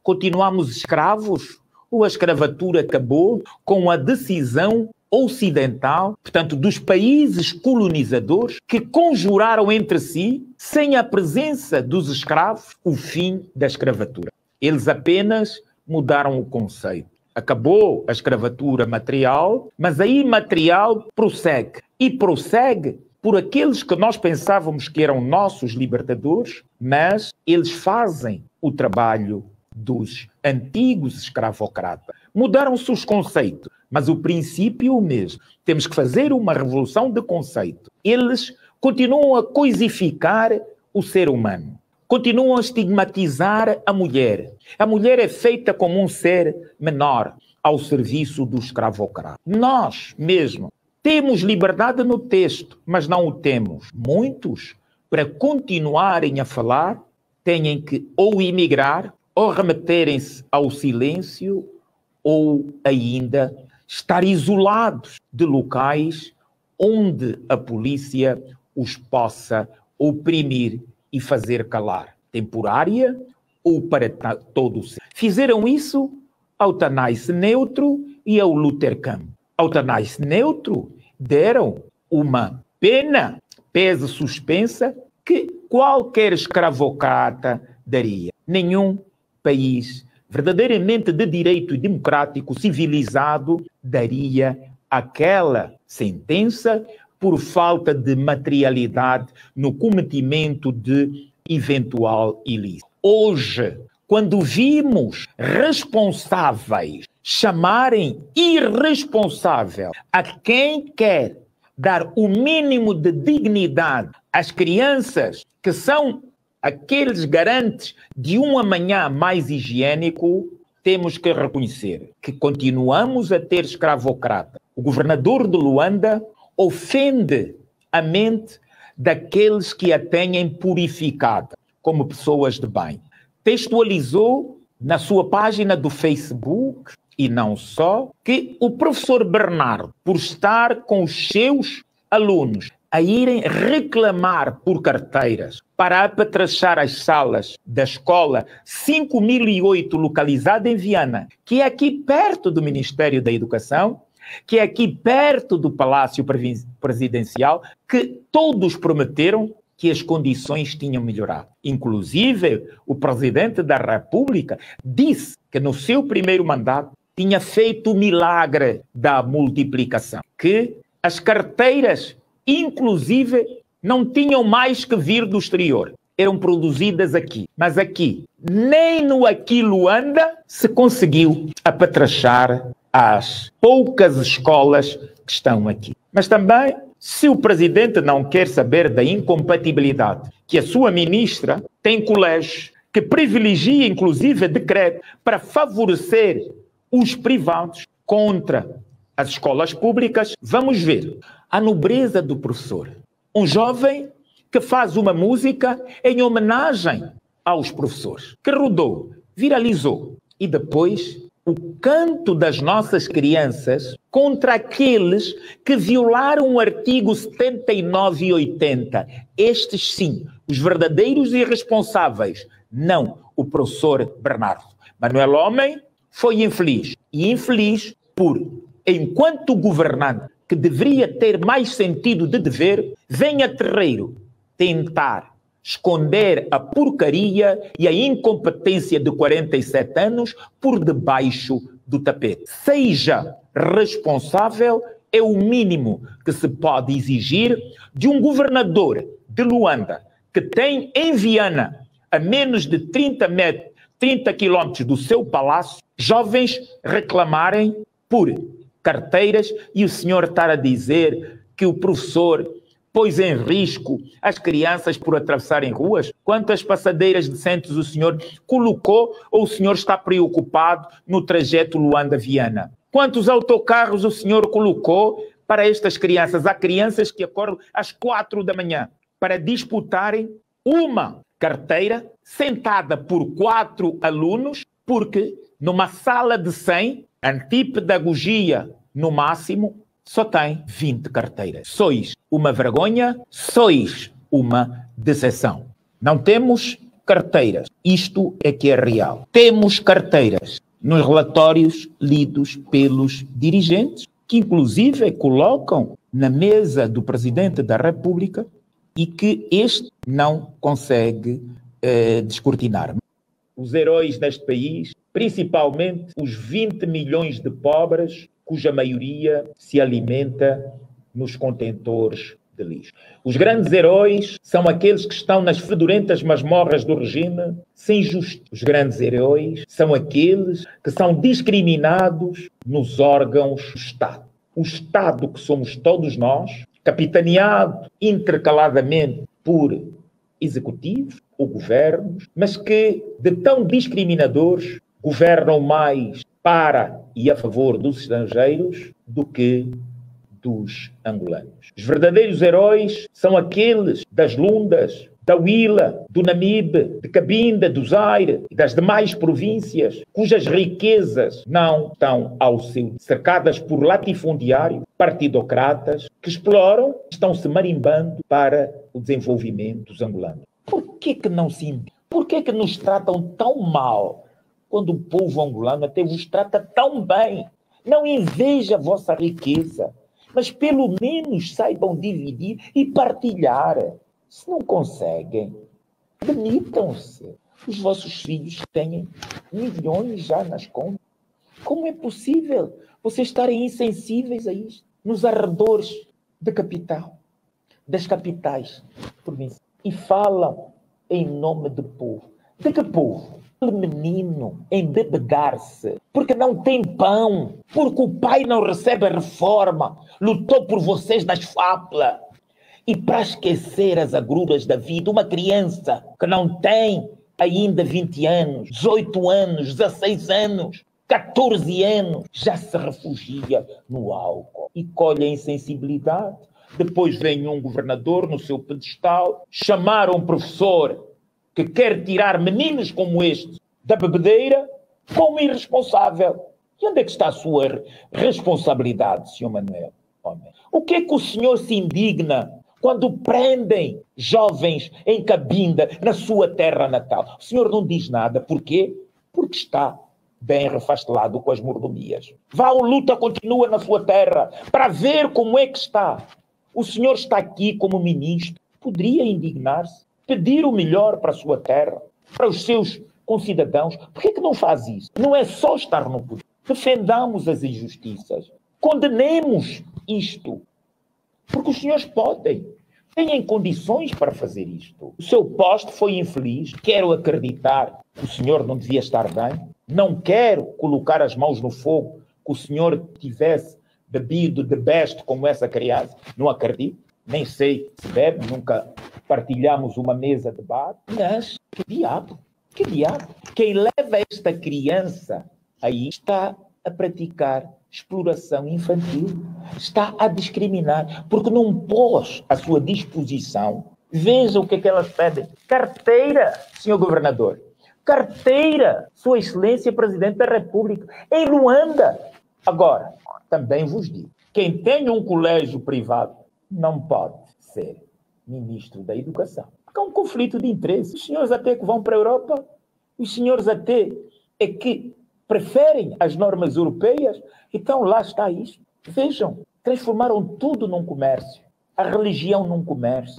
continuamos escravos? Ou a escravatura acabou com a decisão ocidental, portanto, dos países colonizadores que conjuraram entre si, sem a presença dos escravos, o fim da escravatura? Eles apenas mudaram o conceito. Acabou a escravatura material, mas a imaterial prossegue. E prossegue por aqueles que nós pensávamos que eram nossos libertadores, mas eles fazem o trabalho dos antigos escravocratas. Mudaram-se os conceitos, mas o princípio é o mesmo. Temos que fazer uma revolução de conceito. Eles continuam a coisificar o ser humano. Continuam a estigmatizar a mulher. A mulher é feita como um ser menor ao serviço do escravocrata. Nós mesmo temos liberdade no texto, mas não o temos. Muitos, para continuarem a falar, têm que ou emigrar, ou remeterem-se ao silêncio, ou ainda estar isolados de locais onde a polícia os possa oprimir e fazer calar, temporária ou para todo o ser. Fizeram isso ao Tanais Neutro e ao Luther King. Ao Tanais Neutro deram uma pena, pese suspensa, que qualquer escravocrata daria. Nenhum país verdadeiramente de direito e democrático, civilizado, daria aquela sentença por falta de materialidade no cometimento de eventual ilícito. Hoje, quando vimos responsáveis chamarem irresponsável a quem quer dar o mínimo de dignidade às crianças, que são aqueles garantes de um amanhã mais higiênico, temos que reconhecer que continuamos a ter escravocrata. O governador de Luanda ofende a mente daqueles que a têm purificada como pessoas de bem. Textualizou na sua página do Facebook, e não só, que o professor Bernardo, por estar com os seus alunos a irem reclamar por carteiras para apetrechar as salas da escola 5008 localizada em Viana, que é aqui perto do Ministério da Educação, que é aqui perto do Palácio Presidencial, que todos prometeram que as condições tinham melhorado. Inclusive, o Presidente da República disse que no seu primeiro mandato tinha feito o milagre da multiplicação, que as carteiras, inclusive, não tinham mais que vir do exterior. Eram produzidas aqui. Mas aqui, nem no Aqui Luanda se conseguiu apetrechar as poucas escolas que estão aqui. Mas também, se o presidente não quer saber da incompatibilidade que a sua ministra tem colégios que privilegia, inclusive, decreto para favorecer os privados contra as escolas públicas, vamos ver a nobreza do professor. Um jovem que faz uma música em homenagem aos professores, que rodou, viralizou, e depois o canto das nossas crianças contra aqueles que violaram o artigo 79 e 80. Estes sim, os verdadeiros irresponsáveis, não o professor Bernardo. Manuel Homem foi infeliz, e infeliz por, enquanto governante, que deveria ter mais sentido de dever, vem a terreiro tentar esconder a porcaria e a incompetência de 47 anos por debaixo do tapete. Seja responsável, é o mínimo que se pode exigir de um governador de Luanda, que tem em Viana, a menos de 30 quilómetros do seu palácio, jovens reclamarem por carteiras e o senhor estar a dizer que o professor pôs em risco as crianças por atravessarem ruas? Quantas passadeiras decentes o senhor colocou ou o senhor está preocupado no trajeto Luanda-Viana? Quantos autocarros o senhor colocou para estas crianças? Há crianças que acordam às 4 da manhã para disputarem uma carteira sentada por 4 alunos, porque numa sala de 100, antipedagogia no máximo, só tem 20 carteiras. Sois uma vergonha, sois uma decepção. Não temos carteiras. Isto é que é real. Temos carteiras nos relatórios lidos pelos dirigentes, que inclusive colocam na mesa do Presidente da República e que este não consegue descortinar. Os heróis deste país, principalmente os 20 milhões de pobres, cuja maioria se alimenta nos contentores de lixo. Os grandes heróis são aqueles que estão nas fedorentas masmorras do regime sem justiça. Os grandes heróis são aqueles que são discriminados nos órgãos do Estado. O Estado que somos todos nós, capitaneado intercaladamente por executivos ou governos, mas que, de tão discriminadores, governam mais para e a favor dos estrangeiros do que dos angolanos. Os verdadeiros heróis são aqueles das Lundas, da Huila, do Namibe, de Cabinda, do Zaire e das demais províncias, cujas riquezas não estão ao seu, cercadas por latifundiários, partidocratas, que exploram, estão-se marimbando para o desenvolvimento dos angolanos. Por que não se indigna? Por que nos tratam tão mal quando o povo angolano até vos trata tão bem? Não inveja a vossa riqueza, mas pelo menos saibam dividir e partilhar. Se não conseguem, demitam-se. Os vossos filhos têm milhões já nas contas. Como é possível vocês estarem insensíveis a isto? Nos arredores da capital, das capitais províncias. E falam em nome do povo. De que povo? O menino embebegar-se porque não tem pão, porque o pai não recebe a reforma, lutou por vocês nas fábulas. E para esquecer as agruras da vida, uma criança que não tem ainda 20 anos, 18 anos, 16 anos, 14 anos, já se refugia no álcool e colhe a insensibilidade. Depois vem um governador no seu pedestal, chamar um professor que quer tirar meninos como este da bebedeira como irresponsável. E onde é que está a sua responsabilidade, Sr. Manuel? O que é que o senhor se indigna quando prendem jovens em Cabinda, na sua terra natal? O senhor não diz nada. Porquê? Porque está bem refastelado com as mordomias. Vá à luta, continua na sua terra, para ver como é que está. O senhor está aqui como ministro. Poderia indignar-se, pedir o melhor para a sua terra, para os seus concidadãos. Por que não faz isso? Não é só estar no poder. Defendamos as injustiças. Condenemos isto. Porque os senhores podem. Têm condições para fazer isto. O seu posto foi infeliz. Quero acreditar que o senhor não devia estar bem. Não quero colocar as mãos no fogo que o senhor tivesse bebido de beste como essa criança. Não acredito. Nem sei se bebe. Nunca partilhamos uma mesa de bar. Mas que diabo? Que diabo? Quem leva esta criança aí está a praticar exploração infantil, está a discriminar, porque não pôs à sua disposição. Veja o que é que elas pedem. Carteira, senhor governador. Carteira, Sua Excelência Presidente da República, em Luanda. Agora, também vos digo, quem tem um colégio privado não pode ser ministro da Educação. Porque é um conflito de interesse. Os senhores até que vão para a Europa, os senhores até é que preferem as normas europeias, então lá está isso. Vejam, transformaram tudo num comércio. A religião num comércio.